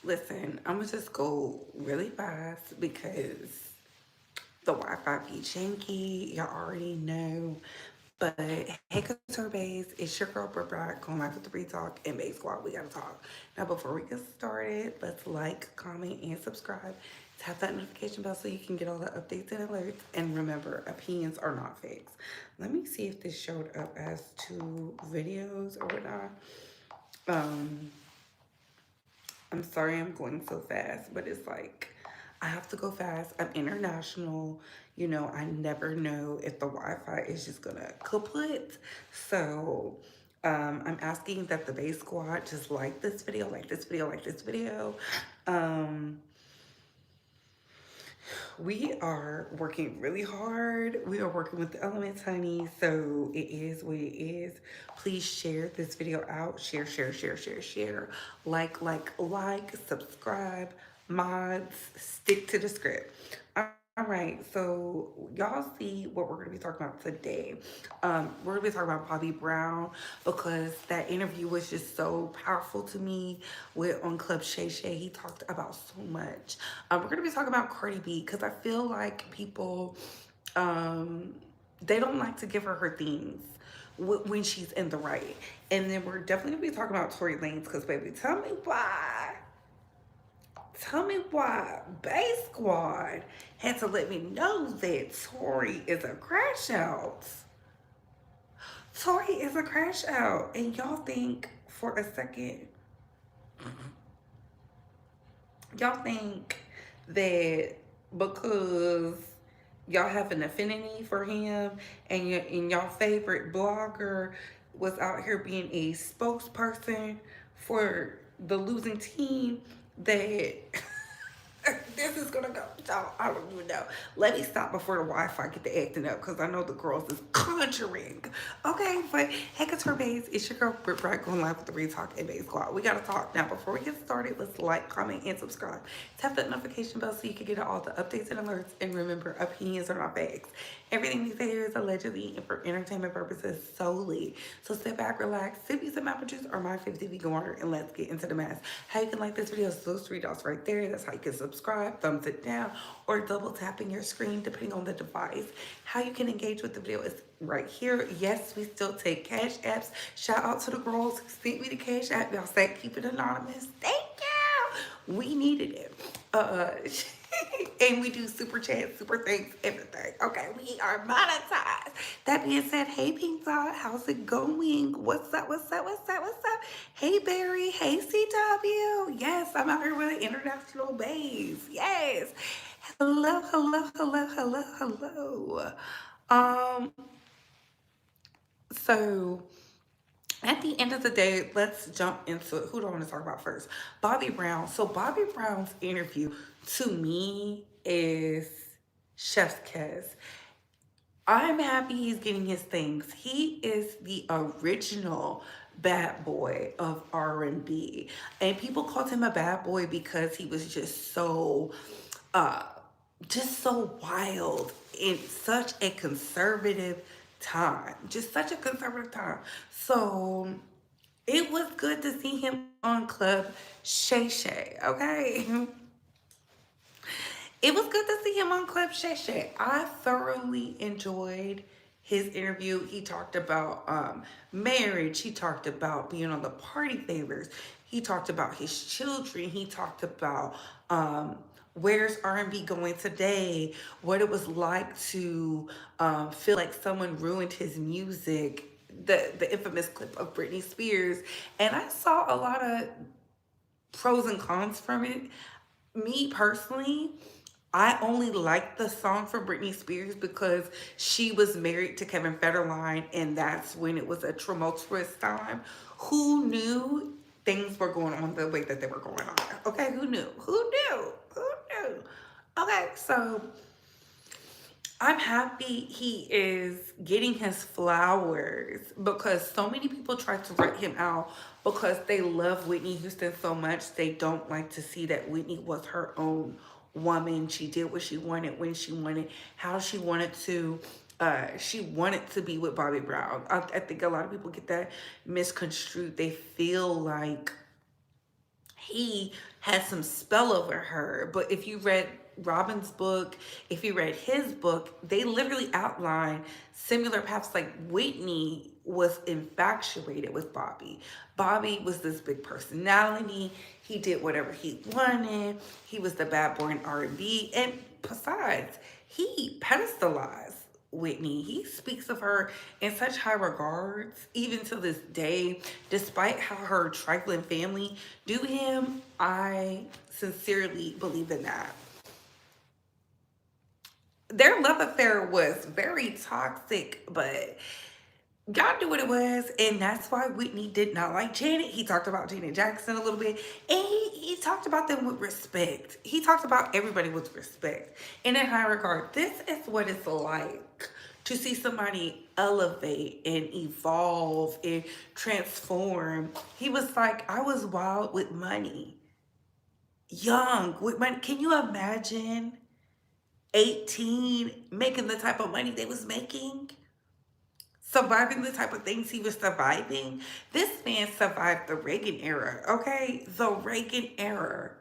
Listen, I'm gonna just go really fast because the Wi-Fi be janky. Y'all already know. But hey, Couture Bays, it's your girl Britt Brock going live with the Free Talk and Bay Squad. We gotta talk. Now, before we get started, let's like, comment, and subscribe. Tap that notification bell so you can get all the updates and alerts. And remember, opinions are not fakes. Let me see if this showed up as two videos or whatnot. Um, I'm sorry I'm going so fast, but it's like I have to go fast. I'm international. You know, I never know if the Wi-Fi is just gonna kaput. So I'm asking that the base squad just like this video, like this video, like this video. Um, we are working really hard. We are working with the elements, honey. So it is what it is. Please share this video out. Share, share, share, share, share. Like, subscribe, mods, stick to the script. All right, so y'all see what we're going to be talking about today. We're going to be talking about Bobby Brown because that interview was just so powerful to me with on Club Shay. He talked about so much. We're going to be talking about Cardi B because I feel like people, um, they don't like to give her things when she's in the right. And then we're definitely going to be talking about Tory Lanez because, baby, tell me why. Tell me why Bay Squad had to let me know that Tory is a crash out. Tory is a crash out. And y'all think for a second, y'all think that because y'all have an affinity for him and y'all favorite blogger was out here being a spokesperson for the losing team that this is gonna go. I don't even know. Let me stop before the Wi-Fi get to acting up because I know the girls is conjuring. Okay, but hey, Couture Bays, it's your girl Britt Bright going live with the Real Talk and Bay Squad. We gotta talk now. Before we get started, let's like, comment, and subscribe. Tap that notification bell so you can get all the updates and alerts. And remember, opinions are not facts. Everything we say here is allegedly and for entertainment purposes solely. So sit back, relax, sip you some apple juice or my 50 vegan water, and let's get into the mess. How you can like this video is those three dots right there. That's how you can subscribe, thumbs it down, or double tapping your screen depending on the device. How you can engage with the video is right here. Yes, we still take cash apps. Shout out to the girls who sent me the cash app. Y'all said keep it anonymous. Thank you. We needed it. And we do super chat, super thanks, everything. Okay, we are monetized. That being said, hey Pink Dot, how's it going? What's up, what's up, what's up, what's up? Hey Barry, hey CW. Yes, I'm out here with international babes. Yes. Hello, hello, hello, hello, hello. Um, so at the end of the day, let's jump into who do I want to talk about first? Bobby Brown. So Bobby Brown's interview to me is chef's kiss. I'm happy he's getting his things. He is the original bad boy of R&B. And people called him a bad boy because he was uh just so wild in such a conservative time. Just such a conservative time. So it was good to see him on Club Shay, okay? It was good to see him on Club Shay. I thoroughly enjoyed his interview. He talked about marriage. He talked about being on the party favors. He talked about his children. He talked about where's R&B going today, what it was like to feel like someone ruined his music, the infamous clip of Britney Spears. And I saw a lot of pros and cons from it. Me personally, I only liked the song from Britney Spears because she was married to Kevin Federline, and that's when it was a tumultuous time. Who knew things were going on the way that they were going on? Okay, who knew? Who knew? Who knew? Okay, so I'm happy he is getting his flowers because so many people try to write him out because they love Whitney Houston so much. They don't like to see that Whitney was her own woman. She did what she wanted, when she wanted, how she wanted to. She wanted to be with Bobby Brown. I think a lot of people get that misconstrued. They feel like he had some spell over her. But if you read Robin's book, if you read his book, they literally outline similar paths. Like Whitney was infatuated with Bobby. Bobby was this big personality. He did whatever he wanted. He was the bad boy in R&B. And besides, he pedestalized Whitney. He speaks of her in such high regards, even to this day, despite how her trifling family do him. I sincerely believe in that. Their love affair was very toxic, but God knew what it was, and that's why Whitney did not like Janet. He talked about Janet Jackson a little bit, and he talked about them with respect. He talked about everybody with respect and in high regard. This is what it's like to see somebody elevate and evolve and transform. He was like, I was wild with money, young with money. Can you imagine 18 making the type of money they was making? Surviving the type of things he was surviving. This man survived the Reagan era, okay? The Reagan era.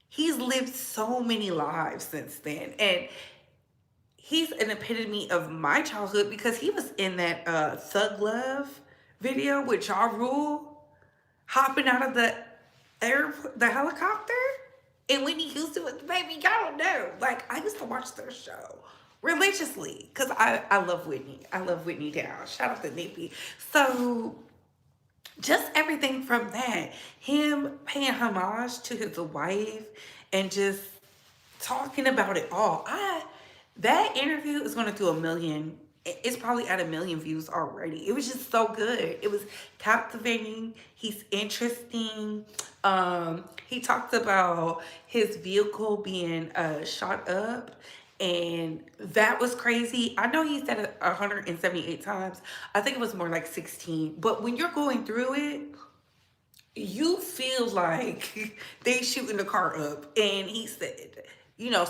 He's lived so many lives since then. And he's an epitome of my childhood because he was in that Thug Love video with Ja Rule hopping out of the helicopter. And Whitney Houston was the baby. Y'all don't know. Like, I used to watch their show religiously because I love Whitney. I love Whitney down. Shout out to Nippy. So just everything from that, him paying homage to his wife and just talking about it all. That interview is going to do a million. It's probably at 1 million views already. It was just so good. It was captivating. He's interesting. He talked about his vehicle being shot up, and that was crazy. I know he said it 178 times. I think it was more like 16. But when you're going through it, you feel like they shooting the car up. And he said,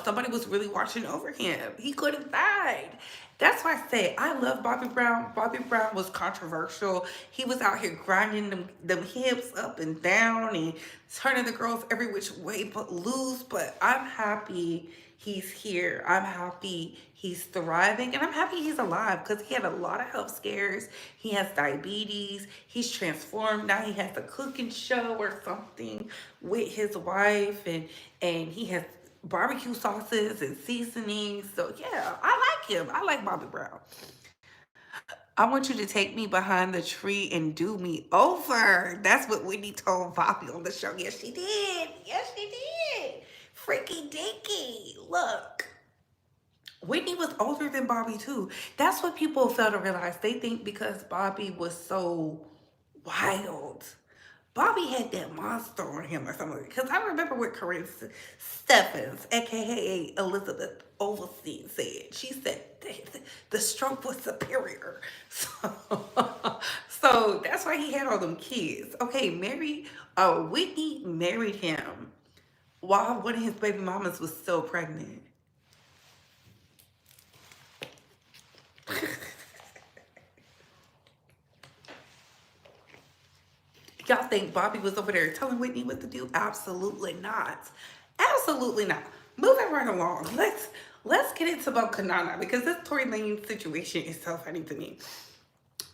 somebody was really watching over him. He could have died. That's why I say I love Bobby Brown. Bobby Brown was controversial. He was out here grinding them hips up and down and turning the girls every which way but loose. But I'm happy he's here. I'm happy he's thriving. And I'm happy he's alive because he had a lot of health scares. He has diabetes. He's transformed. Now he has a cooking show or something with his wife. And he has barbecue sauces and seasonings. So yeah, I like him. I like Bobby Brown. I want you to take me behind the tree and do me over. That's what Whitney told Bobby on the show. Yes, she did. Yes, she did. Freaky dinky. Look, Whitney was older than Bobby too. That's what people fail to realize. They think because Bobby was so wild, Bobby had that monster on him or something. Because I remember what Corinne Steffens, aka Elizabeth Overstein, said. She said the stroke was superior. So that's why he had all them kids. Okay, Whitney married him while one of his baby mamas was still pregnant. Y'all think Bobby was over there telling Whitney what to do? Absolutely not. Absolutely not. Moving right along. Let's get into Bel Kanana because this Tory Lanez situation is so funny to me.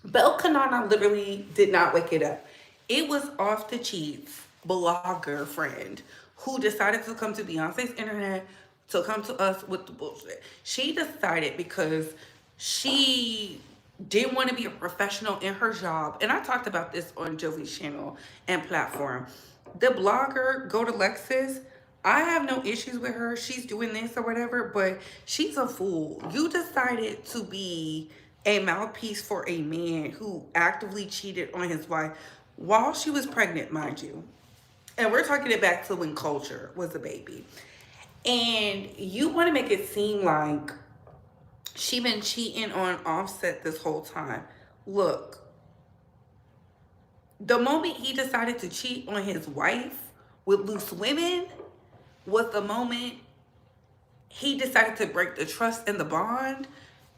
Bel Kanana literally did not wake it up. It was Off the Cheats blogger friend who decided to come to Beyonce's internet to come to us with the bullshit. She decided because she didn't want to be a professional in her job. And I talked about this on Jovie's channel and platform. The blogger, Go to Lexus, I have no issues with her. She's doing this or whatever, but she's a fool. You decided to be a mouthpiece for a man who actively cheated on his wife while she was pregnant, mind you. And we're talking it back to when Culture was a baby. And you want to make it seem like she been cheating on Offset this whole time. Look, the moment he decided to cheat on his wife with loose women was the moment he decided to break the trust and the bond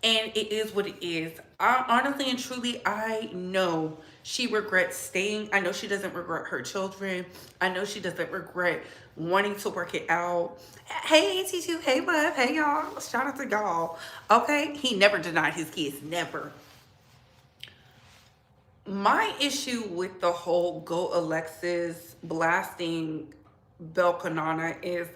And it is what it is. I honestly and truly, I know she regrets staying. I know she doesn't regret her children. I know she doesn't regret wanting to work it out. Hey, T2, hey, love, hey, y'all. Shout out to y'all. Okay, he never denied his kids, never. My issue with the whole Go Alexis blasting Belkanana is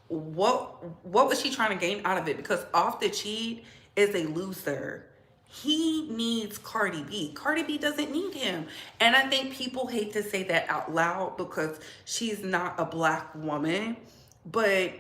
what was she trying to gain out of it? Because Off the Cheat is a loser. He needs Cardi B. Cardi B doesn't need him. And I think people hate to say that out loud because she's not a black woman. But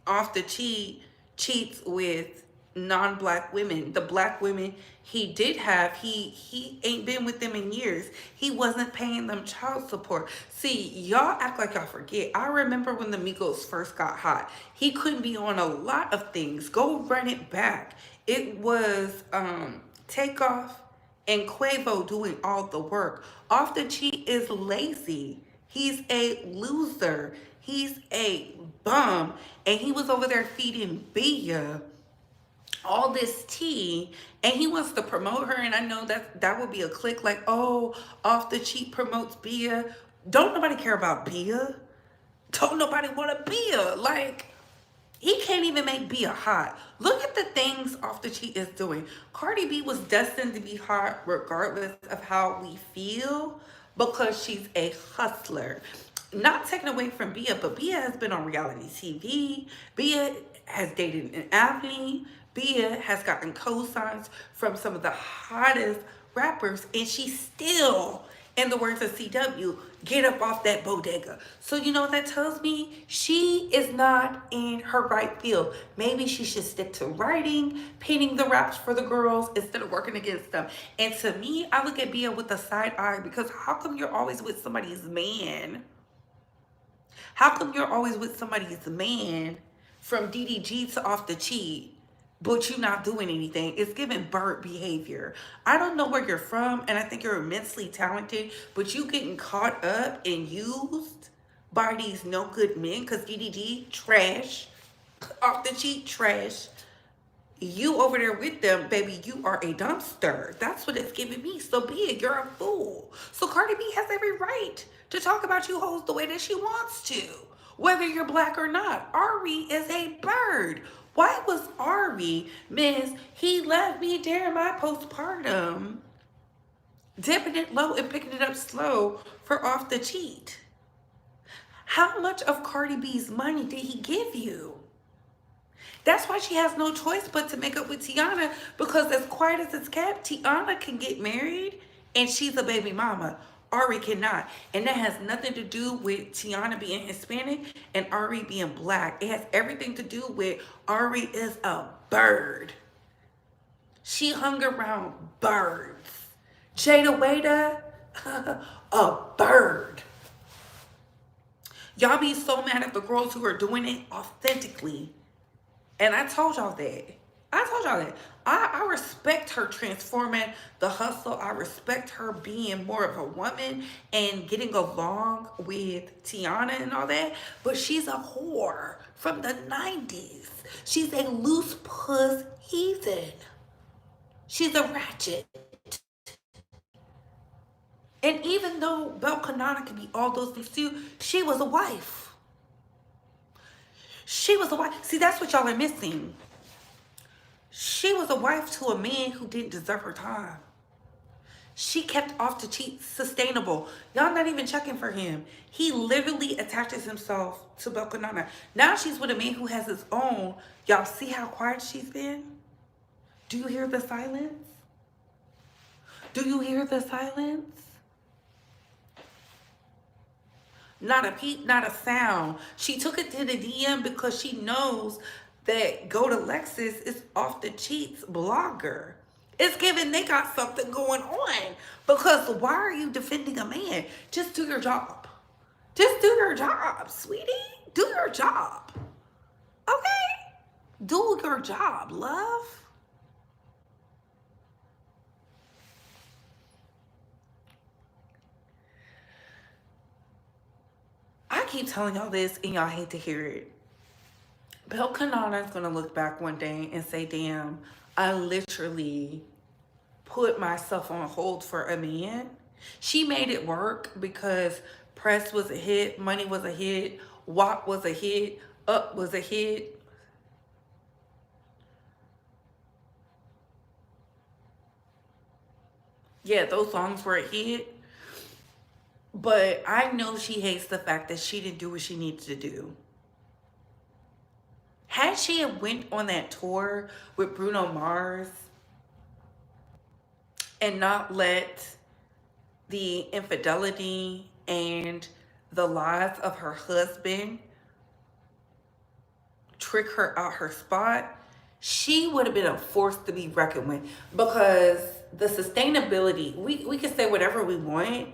Off the Cheat cheats with non-black women. The black women he did have, he ain't been with them in years. He wasn't paying them child support. See, y'all act like y'all forget. I remember when the Migos first got hot. He couldn't be on a lot of things. Go run it back. It was Takeoff and Quavo doing all the work. Off the Cheat is lazy. He's a loser. He's a bum. And he was over there feeding Bia all this tea, and he wants to promote her. And I know that would be a click like, oh, Off the Cheat promotes Bia. Don't nobody care about Bia. Don't nobody want a Bia. Like, he can't even make Bia hot. Look at the things Off the Cheat is doing. Cardi B was destined to be hot regardless of how we feel because she's a hustler. Not taken away from Bia, but Bia has been on reality TV. Bia has dated an athlete. Bia has gotten cosigns from some of the hottest rappers, and she still, in the words of CW, get up off that bodega. So you know what that tells me? She is not in her right field. Maybe she should stick to writing, painting the raps for the girls instead of working against them. And to me, I look at Bia with a side eye because how come you're always with somebody's man? How come you're always with somebody's man from DDG to Off the Cheat, but you're not doing anything? It's giving bird behavior. I don't know where you're from, and I think you're immensely talented, but you getting caught up and used by these no good men because DDG, trash. Off the Cheat, trash. You over there with them, baby, you are a dumpster. That's what it's giving me. So be it, you're a fool. So Cardi B has every right to talk about you hoes the way that she wants to, whether you're black or not. Ari is a bird. Why was Ari, miss, he left me during my postpartum, dipping it low and picking it up slow for Off the Cheat? How much of Cardi B's money did he give you? That's why she has no choice but to make up with Tiana, because as quiet as it's kept, Tiana can get married and she's a baby mama. Ari cannot. And that has nothing to do with Tiana being Hispanic and Ari being black. It has everything to do with Ari is a bird. She hung around birds. Jada Waiter, a bird. Y'all be so mad at the girls who are doing it authentically. And I told y'all that. I respect her transforming the hustle. I respect her being more of a woman and getting along with Tiana and all that. But she's a whore from the 90s. She's a loose puss heathen. She's a ratchet. And even though Belkanana can be all those things too, she was a wife. She was a wife. See, that's what y'all are missing. She was a wife to a man who didn't deserve her time. She kept Off the Cheat sustainable. Y'all not even checking for him. He literally attaches himself to Belkanana. Now she's with a man who has his own. Y'all see how quiet she's been? Do you hear the silence? Do you hear the silence? Not a peep, not a sound. She took it to the DM because she knows that Go to Lexus is Off the Cheat's blogger. It's given they got something going on. Because why are you defending a man? Just do your job. Just do your job, sweetie. Do your job. Okay? Do your job, love. I keep telling y'all this and y'all hate to hear it. Belkanana is going to look back one day and say, damn, I literally put myself on hold for a man. She made it work because Press was a hit, Money was a hit, WAP was a hit, Up was a hit. Yeah, those songs were a hit. But I know she hates the fact that she didn't do what she needed to do. Had she have went on that tour with Bruno Mars and not let the infidelity and the lies of her husband trick her out her spot, she would have been a force to be reckoned with. Because the sustainability, we can say whatever we want.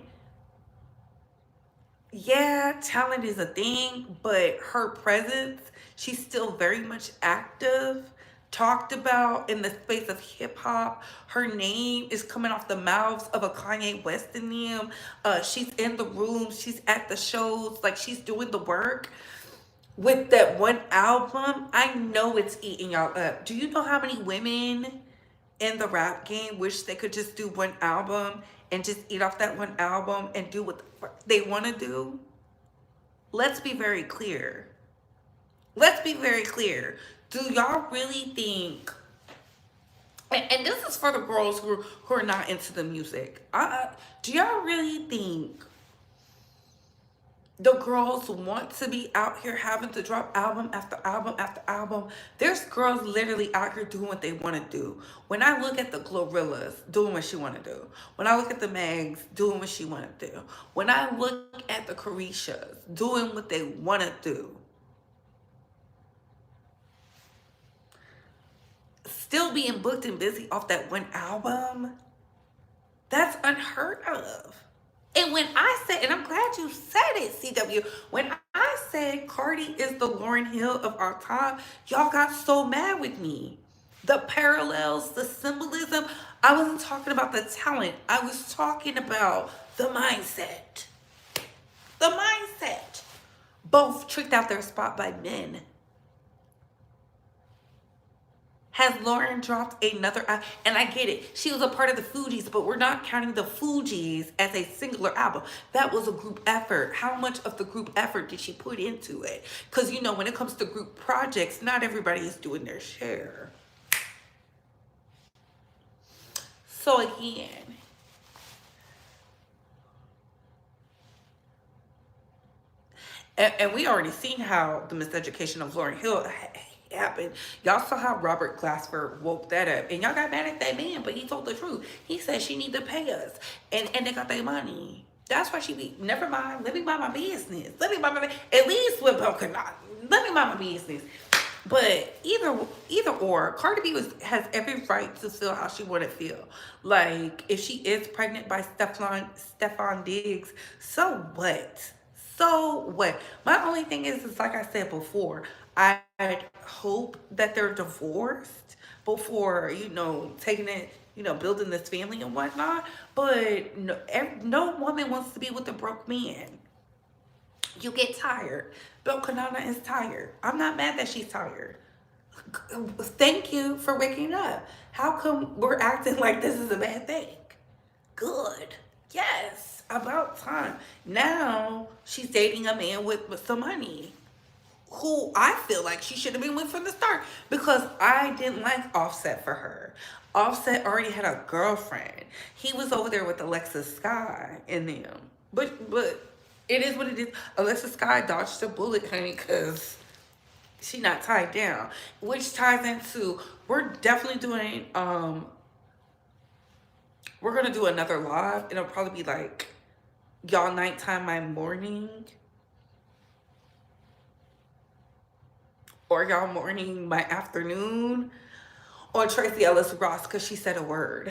Yeah, talent is a thing, but her presence, she's still very much active, talked about in the space of hip hop. Her name is coming off the mouths of a Kanye West in them. She's in the rooms, she's at the shows, like she's doing the work. With that one album, I know it's eating y'all up. Do you know how many women in the rap game wish they could just do one album and just eat off that one album and do what the fuck they want to do? Let's be very clear. Let's be very clear. Do y'all really think, and this is for the girls who are not into the music, do y'all really think the girls want to be out here having to drop album after album after album? There's girls literally out here doing what they want to do. When I look at the Glorillaz doing what she want to do, when I look at the Megs doing what she want to do, when I look at the Carishas doing what they want to do, still being booked and busy off that one album, that's unheard of. And when I said, and I'm glad you said it, CW, when I said Cardi is the Lauryn Hill of our time, y'all got so mad with me. The parallels, the symbolism, I wasn't talking about the talent. I was talking about the mindset. The mindset. Both tricked out their spot by men. Has Lauren dropped another album? And I get it. She was a part of the Fugees, but we're not counting the Fugees as a singular album. That was a group effort. How much of the group effort did she put into it? Because, you know, when it comes to group projects, not everybody is doing their share. So again, and we already seen how the miseducation of Lauryn Hill happened. Y'all saw how Robert Glasper woke that up, and y'all got mad at that man, but he told the truth. He said she need to pay us, and they got their money. That's why she be, never mind, let me mind my business. Let me mind my business. At least with Broken Knot, let me mind my business. But either or, Cardi B has every right to feel how she want to feel. Like, if she is pregnant by Stefan Diggs, so what? So what? My only thing is like I said before, I hope that they're divorced before, you know, taking it, you know, building this family and whatnot. But no woman wants to be with a broke man. You get tired. Bill Kanana is tired. I'm not mad that she's tired. Thank you for waking up. How come we're acting like this is a bad thing? Good. Yes. About time. Now she's dating a man with some money, who I feel like she should have been with from the start, because I didn't like Offset for her. Offset already had a girlfriend. He was over there with Alexis Sky and them. But it is what it is. Alexis Sky dodged a bullet, honey, because she not tied down. Which ties into, we're definitely doing, we're going to do another live. It'll probably be like y'all nighttime, my morning. Or y'all morning, my afternoon, on Tracy Ellis Ross, because she said a word.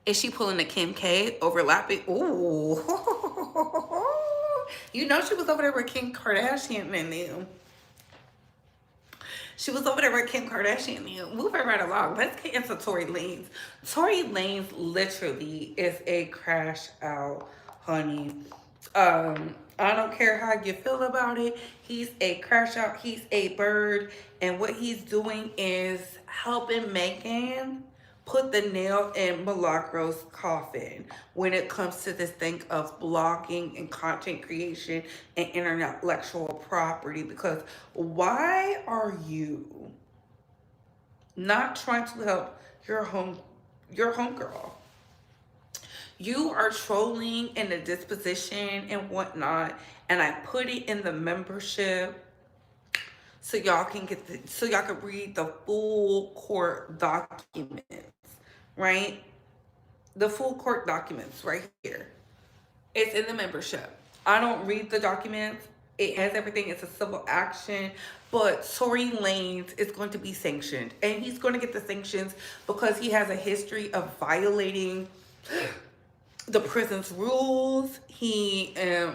Is she pulling a Kim K, overlapping? Ooh. You know she was over there with Kim Kardashian and them. She was over there with Kim Kardashian and them. Moving right along. Let's get into Tory Lanez. Tory Lanez literally is a crash out, honey. I don't care how you feel about it. He's a crash out. He's a bird. And what he's doing is helping Megan put the nail in Milagro's coffin when it comes to this thing of blogging and content creation and intellectual property. Because why are you not trying to help your homegirl? You are trolling in the disposition and whatnot, and I put it in the membership so y'all can so y'all can read the full court documents, right? The full court documents right here. It's in the membership. I don't read the documents. It has everything. It's a civil action. But Tory Lanez is going to be sanctioned. And he's going to get the sanctions because he has a history of violating the prison's rules. He's a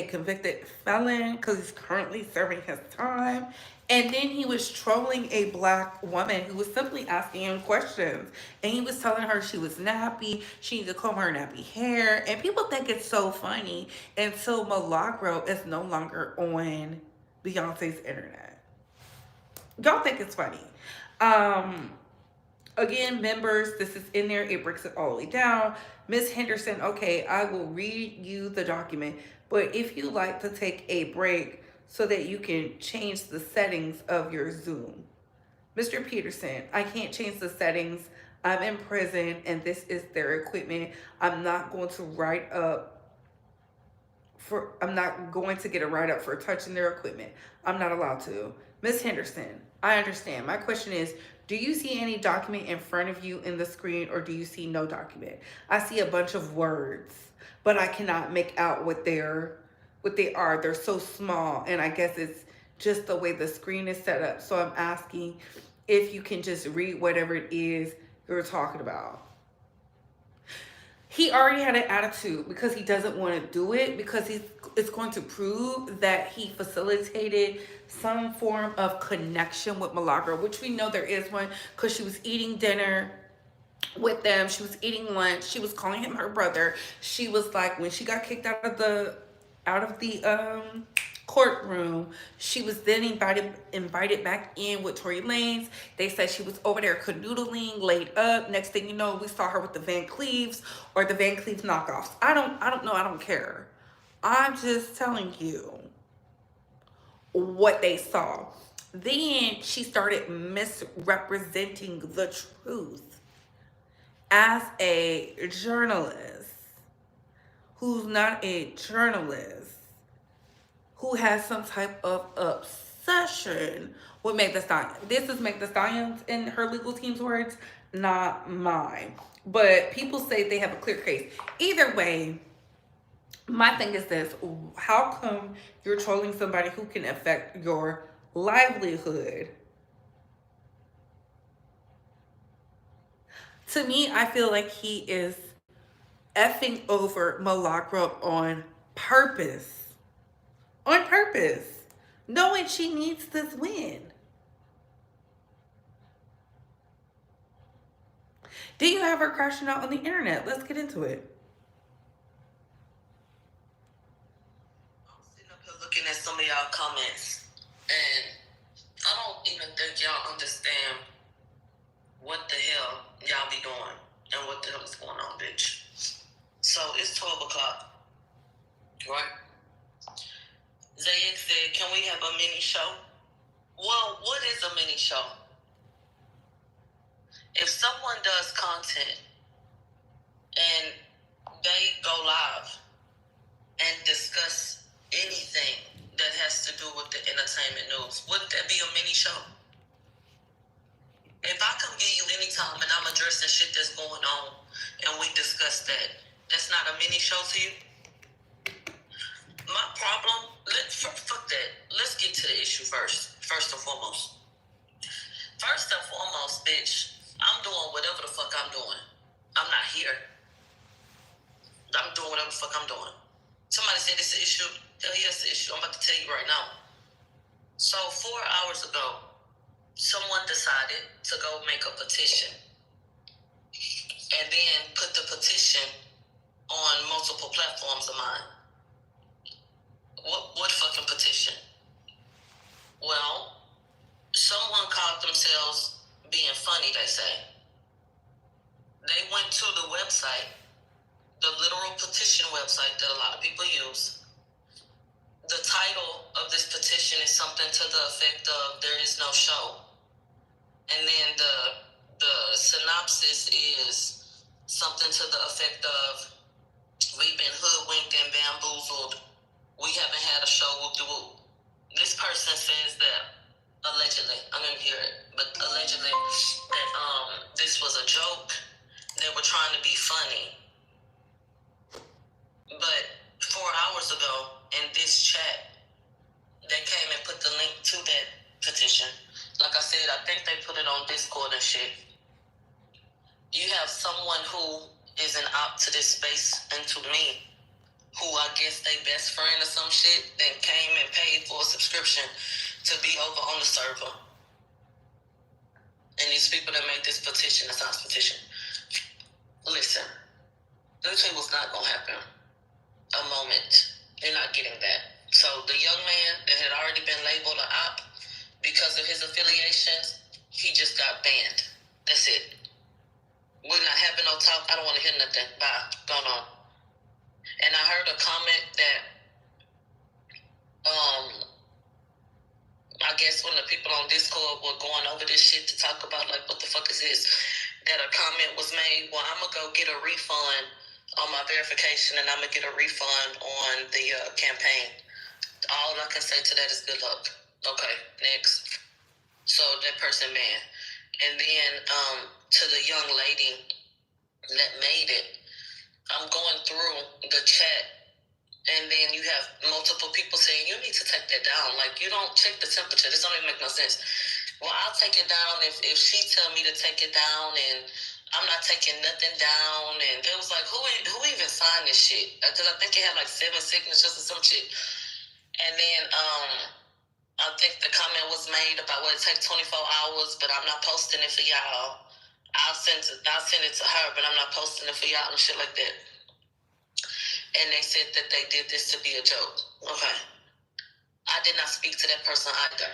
convicted felon because he's currently serving his time. And then he was trolling a black woman who was simply asking him questions. And he was telling her she was nappy, she needed to comb her nappy hair. And people think it's so funny until Milagro is no longer on Beyonce's internet. Y'all think it's funny. Again, members, this is in there. It breaks it all the way down. Miss Henderson, okay, I will read you the document. But if you like to take a break so that you can change the settings of your Zoom. Mr. Peterson, I can't change the settings. I'm in prison and this is their equipment. I'm not going to get a write-up for touching their equipment. I'm not allowed to. Miss Henderson, I understand. My question is, do you see any document in front of you in the screen or do you see no document? I see a bunch of words, but I cannot make out what they are. They're so small, and I guess it's just the way the screen is set up. So I'm asking if you can just read whatever it is you're talking about. He already had an attitude because he doesn't want to do it because it's going to prove that he facilitated some form of connection with Milagro, which we know there is one because she was eating dinner with them. She was eating lunch. She was calling him her brother. She was like, when she got kicked out of the courtroom, she was then invited back in with Tory Lanez. They said she was over there canoodling, laid up. Next thing you know, we saw her with the Van Cleeves or the Van Cleeves knockoffs. I don't know. I don't care. I'm just telling you what they saw. Then she started misrepresenting the truth as a journalist who's not a journalist, who has some type of obsession with Meg Thee Stallion. This is Meg Thee Stallion's in her legal team's words, not mine. But people say they have a clear case. Either way, my thing is this: how come you're trolling somebody who can affect your livelihood? To me, I feel like he is effing over Milagro on purpose. On purpose. Knowing she needs this win. Did you have her crashing out on the internet? Let's get into it. I'm sitting up here looking at some of y'all comments, and I don't even think y'all understand what the hell y'all be doing and what the hell is going on, bitch. So it's 12 o'clock, right? Zayek said, can we have a mini show? Well, what is a mini show? If someone does content and they go live and discuss anything that has to do with the entertainment news, wouldn't that be a mini show? If I come get you anytime and I'm addressing shit that's going on and we discuss that, that's not a mini show to you? My problem, fuck that. Let's get to the issue first and foremost. First and foremost, bitch, I'm doing whatever the fuck I'm doing. I'm not here. I'm doing whatever the fuck I'm doing. Somebody said it's an issue. Hell yeah, it's an issue. I'm about to tell you right now. So 4 hours ago, someone decided to go make a petition and then put the petition on multiple platforms of mine. What fucking petition? Well, someone called themselves being funny, they say. They went to the website, the literal petition website that a lot of people use. The title of this petition is something to the effect of "There is no show," and then the synopsis is something to the effect of "We've been hoodwinked and bamboozled. We haven't had a show. Whoop de whoop." This person says that allegedly, I didn't hear it, but allegedly that this was a joke. They were trying to be funny. But 4 hours ago in this chat, they came and put the link to that petition. Like I said, I think they put it on Discord and shit. You have someone who is an op to this space and to me, who I guess they best friend or some shit, that came and paid for a subscription to be over on the server. And these people that made this petition, the science petition, listen, let me tell you what's not gonna happen. A moment. You're not getting that. So the young man that had already been labeled an op because of his affiliations, he just got banned. That's it. We're not having no talk. I don't want to hear nothing. Bye. Going on. And I heard a comment that, I guess when the people on Discord were going over this shit to talk about, like, what the fuck is this? That a comment was made, well, I'm going to go get a refund on my verification and I'm going to get a refund on the campaign. All I can say to that is good luck. Okay, next. So that person banned. And then to the young lady that made it, I'm going through the chat, and then you have multiple people saying, you need to take that down. Like, you don't check the temperature. This don't even make no sense. Well, I'll take it down if she tell me to take it down, and I'm not taking nothing down. And it was like, who even signed this shit? Because I think it had like 7 signatures or some shit. And then I think the comment was made about, well, it takes 24 hours, but I'm not posting it for y'all. I'll send it to her, but I'm not posting it for y'all and shit like that. And they said that they did this to be a joke. Okay. I did not speak to that person either.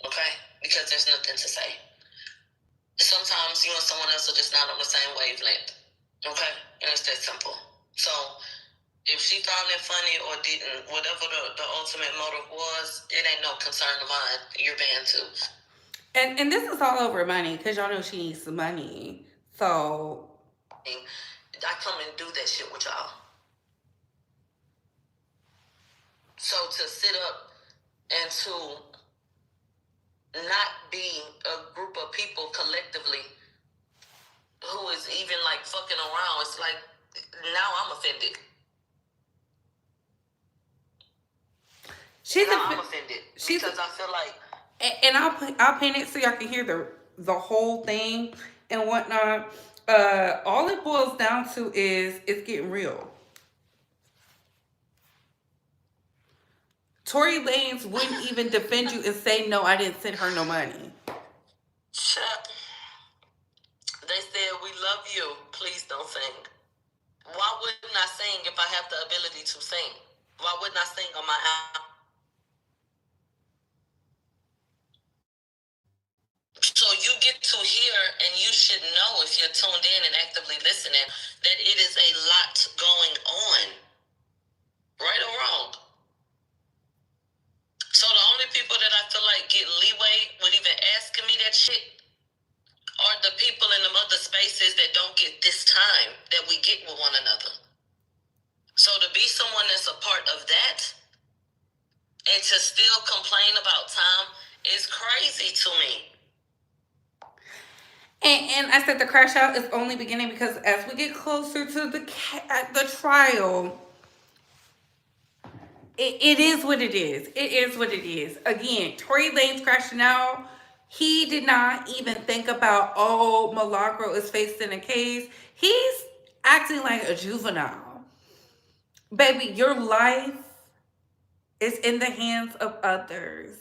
Okay? Because there's nothing to say. Sometimes you and someone else are just not on the same wavelength. Okay? And it's that simple. So if she found it funny or didn't, whatever the ultimate motive was, it ain't no concern of mine. You're banned too. And this is all over money, because y'all know she needs some money. So I come and do that shit with y'all. So to sit up and to not be a group of people collectively who is even like fucking around, it's like, now I'm offended. I'm offended because I feel like, and I'll paint it so y'all can hear the whole thing and whatnot. All it boils down to is it's getting real. Tory Lanez wouldn't even defend you and say, no, I didn't send her no money. Shut. They said, we love you. Please don't sing. Why wouldn't I sing if I have the ability to sing? Why wouldn't I sing on my album? So you get to hear, and you should know if you're tuned in and actively listening, that it is a lot going on. Right or wrong? So the only people that I feel like get leeway with even asking me that shit are the people in them other spaces that don't get this time that we get with one another. So to be someone that's a part of that and to still complain about time is crazy to me. And I said the crash out is only beginning because as we get closer to the trial, it is what it is. It is what it is. Again, Tory Lanez crashing out. He did not even think about, oh, Milagro is facing a case. He's acting like a juvenile. Baby, your life is in the hands of others.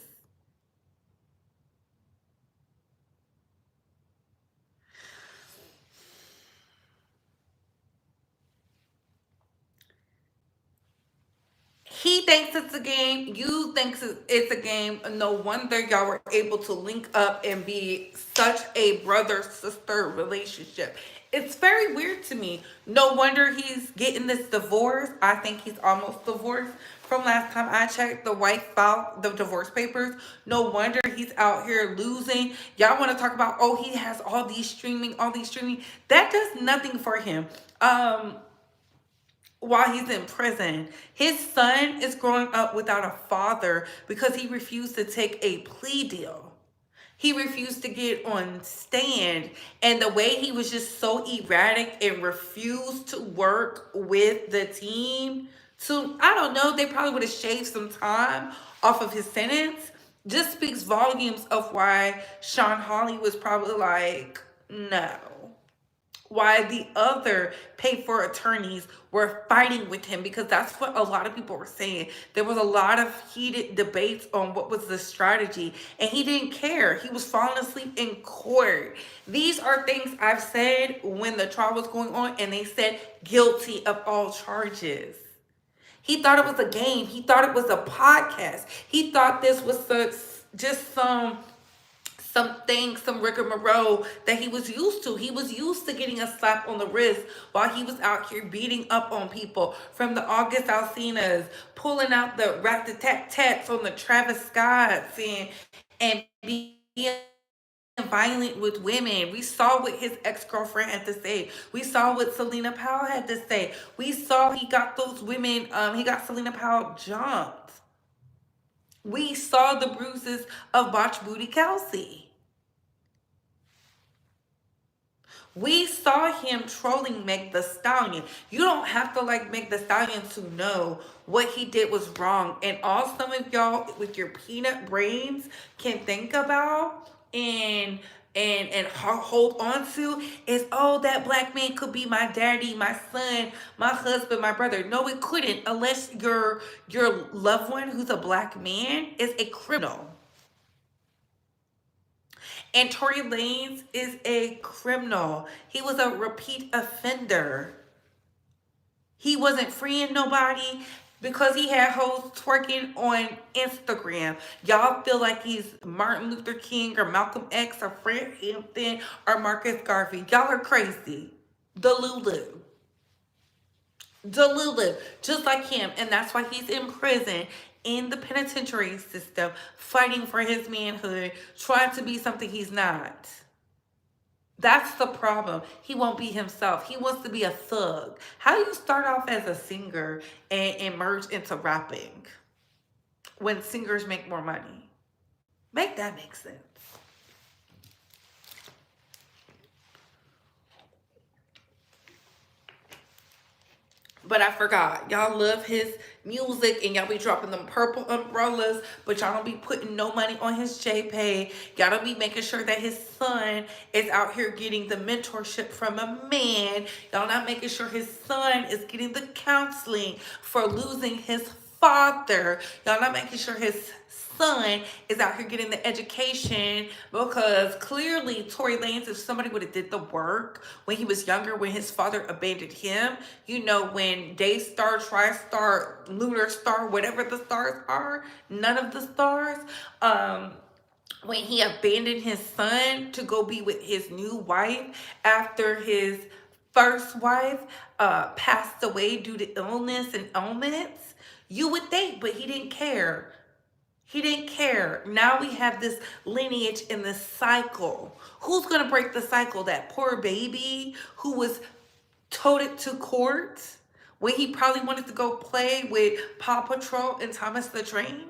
thinks it's a game. You thinks it's a game. No wonder y'all were able to link up and be such a brother-sister relationship. It's very weird to me. No wonder he's getting this divorce. I think he's almost divorced. From last time I checked, the wife filed the divorce papers. No wonder he's out here losing. Y'all want to talk about, oh, he has all these streaming, all these streaming. That does nothing for him. While he's in prison, his son is growing up without a father because he refused to take a plea deal. He refused to get on stand. And the way he was just so erratic and refused to work with the team, to, I don't know, they probably would have shaved some time off of his sentence, just speaks volumes of why Sean Hawley was probably like, no. Why the other paid for attorneys were fighting with him, because that's what a lot of people were saying. There was a lot of heated debates on what was the strategy, and he didn't care. He was falling asleep in court. These are things I've said when the trial was going on, and they said guilty of all charges. He thought it was a game. He thought it was a podcast. He thought this was just some rigmarole that he was used to. He was used to getting a slap on the wrist while he was out here beating up on people, from the August Alsinas, pulling out the rat-tat-tat from the Travis Scotts, and being violent with women. We saw what his ex-girlfriend had to say. We saw what Selena Powell had to say. We saw he got those women, he got Selena Powell jumped. We saw the bruises of Botch Booty Kelsey. We saw him trolling Meg the Stallion. You don't have to like Meg the Stallion to know what he did was wrong. And all some of y'all with your peanut brains can think about and hold on to is, oh, that black man could be my daddy, my son, my husband, my brother. No, it couldn't, unless your loved one who's a black man is a criminal. And Tory Lanez is a criminal. He was a repeat offender. He wasn't freeing nobody because he had hoes twerking on Instagram. Y'all feel like he's Martin Luther King or Malcolm X or Fred Hampton or Marcus Garvey. Y'all are crazy. Delulu. Just like him. And that's why he's in prison, in the penitentiary system, fighting for his manhood, trying to be something he's not. That's the problem. He won't be himself. He wants to be a thug. How do you start off as a singer and merge into rapping when singers make more money? Make that make sense. But I forgot. Y'all love his music and y'all be dropping them purple umbrellas, but y'all don't be putting no money on his JPay. Y'all don't be making sure that his son is out here getting the mentorship from a man. Y'all not making sure his son is getting the counseling for losing his father. Y'all not making sure his son is out here getting the education, because clearly Tory Lanez, if somebody would have did the work when he was younger, when his father abandoned him, you know, when Daystar, TriStar, Lunar Star, whatever the stars are, none of the stars, when he abandoned his son to go be with his new wife after his first wife passed away due to illness and ailments, you would think, but he didn't care. He didn't care. Now we have this lineage in this cycle. Who's going to break the cycle? That poor baby who was toted to court when he probably wanted to go play with Paw Patrol and Thomas the Train?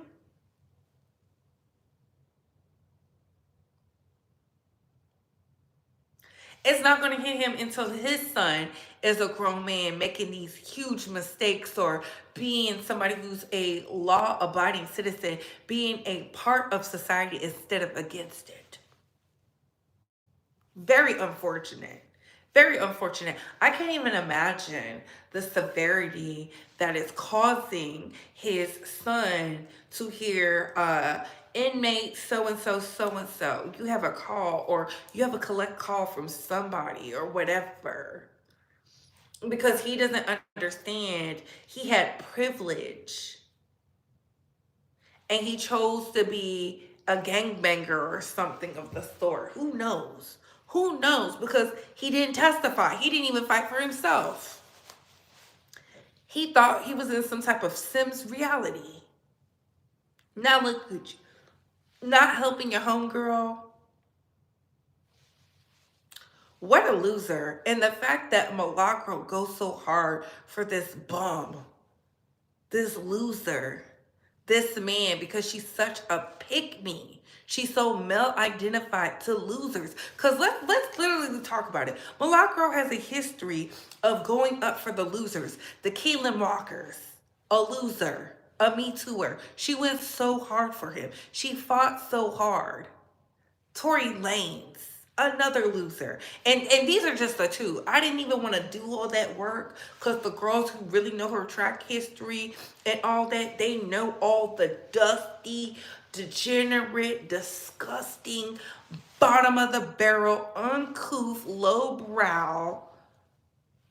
It's not going to hit him until his son is a grown man making these huge mistakes, or being somebody who's a law-abiding citizen, being a part of society instead of against it. Very unfortunate. Very unfortunate. I can't even imagine the severity that is causing his son to hear inmate so-and-so, so-and-so. You have a call, or you have a collect call from somebody or whatever. Because he doesn't understand he had privilege. and he chose to be a gangbanger or something of the sort. Who knows? Who knows? Because he didn't testify. He didn't even fight for himself. He thought he was in some type of Sims reality. Now look at you. Not helping your homegirl. What a loser. And the fact that Milagro goes so hard for this bum, this loser, this man, because she's such a pick-me. She's so male-identified to losers. Because let's literally talk about it. Milagro has a history of going up for the losers. The Keelan Walkers, a loser, a Me Tooer. She went so hard for him. She fought so hard. Tory Lanez, another loser. And these are just the two. I didn't even want to do all that work because the girls who really know her track history and all that, they know all the dusty, degenerate, disgusting, bottom of the barrel, uncouth, lowbrow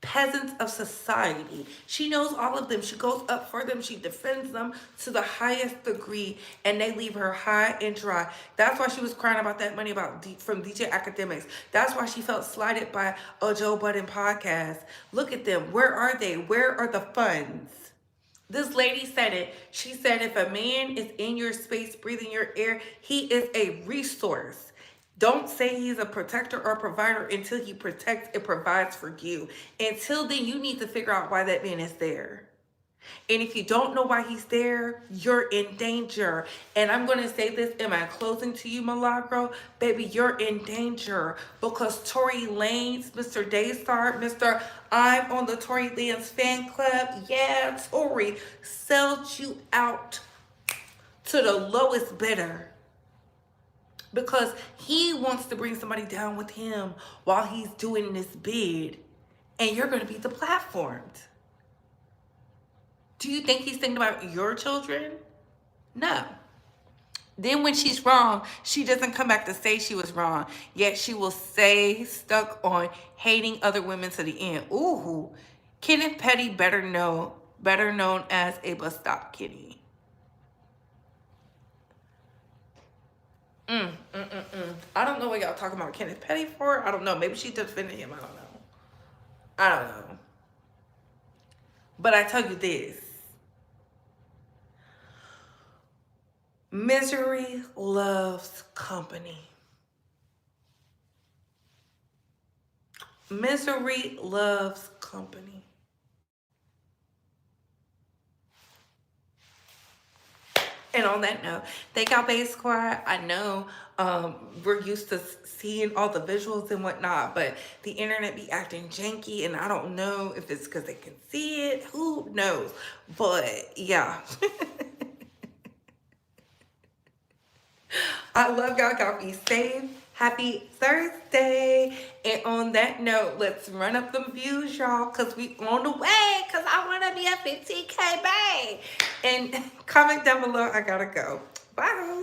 peasants of society. She knows all of them. She goes up for them. She defends them to the highest degree, and they leave her high and dry. That's why she was crying about that money from DJ Academics. That's why she felt slighted by a Joe Budden podcast. Look at them. Where are they? Where are the funds? This lady said it. She said, if a man is in your space, breathing your air, he is a resource. Don't say he's a protector or provider until he protects and provides for you. Until then, you need to figure out why that man is there. And if you don't know why he's there, you're in danger. And I'm going to say this in my closing to you, Milagro. Baby, you're in danger because Tory Lanez, Mr. Daystar, Mr. I'm on the Tory Lanez fan club. Yeah, Tory sold you out to the lowest bidder. Because he wants to bring somebody down with him while he's doing this bid. And you're going to be deplatformed. Do you think he's thinking about your children? No. Then when she's wrong, she doesn't come back to say she was wrong. Yet she will stay stuck on hating other women to the end. Ooh. Kenneth Petty, better known as a bus stop kitty. I don't know what y'all talking about Kenneth Petty for. I don't know. Maybe she defended him. I don't know. But I tell you this. Misery loves company. Misery loves company. And on that note, thank y'all, Babe Squad. I know we're used to seeing all the visuals and whatnot, but the internet be acting janky, and I don't know if it's because they can see it. Who knows? But yeah. I love y'all. Y'all be safe. Happy Thursday. And on that note, let's run up them views, y'all, because we on the way, because I want to be a 15K babe. And comment down below. I gotta go. Bye.